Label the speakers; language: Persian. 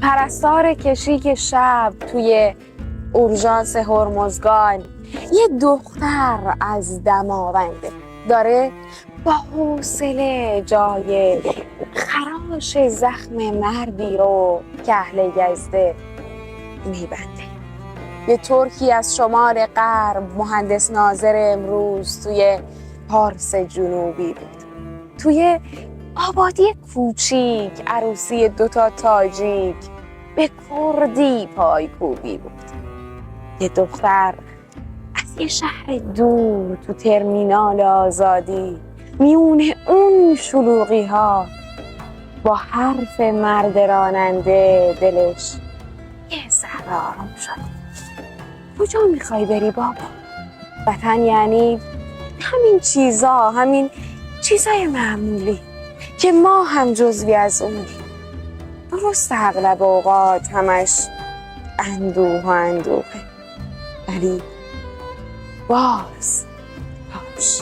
Speaker 1: پرستار کشیک شب توی اورژانس هرمزگان یه دختر از دماونده داره با حوصله جای خراش زخم مردی رو که اهل گزده میبنده. یه ترکی از شمال غرب مهندس ناظر امروز توی پارس جنوبی بود. توی آبادی کوچیک عروسی دوتا تاجیک به کردی پایکوبی بود. یه دختر از یه شهر دور تو ترمینال آزادی میونه اون شلوغی ها با حرف مرد راننده دلش یه ذره آروم شد. کجا میخوای بری بابا؟ وطن یعنی همین چیزای معمولی که ما هم جزوی از اونیم. درست اغلب اوقات همش اندوه و اندوهه، ولی باز باش.